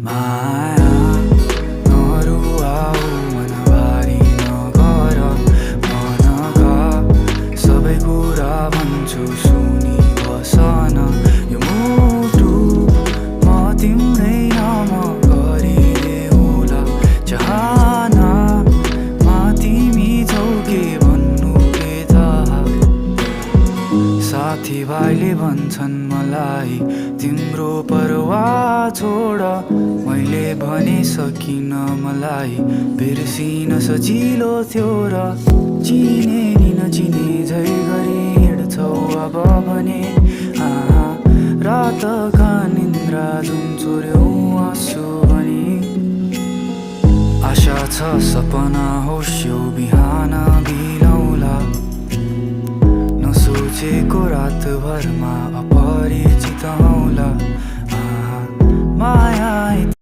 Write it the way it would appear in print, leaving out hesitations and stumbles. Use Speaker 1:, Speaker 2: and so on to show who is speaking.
Speaker 1: माया नरुवाऊ मनबारी नगर मनका सबै कुरा भन्छु सुनि बसन यो मुटु म तिम्रै नाम गरिदेऊला चाहनामा तिमी छौ के भन्नु के थाहा साथीभाइले भन्छन् मलाई तिम्रो परवाह छोड मैले भने सकिन मलाई बिर्सिन सजिलो थियो र चिने नि नचिने झै गरी हिँड्छौ अब भने रातका निन्द्रा जुन चोर्यौ आँसु भनी आशा छ सपना होस् यो बिहान बिलौला नसोचेको रातभरमा अपरिचित औला माया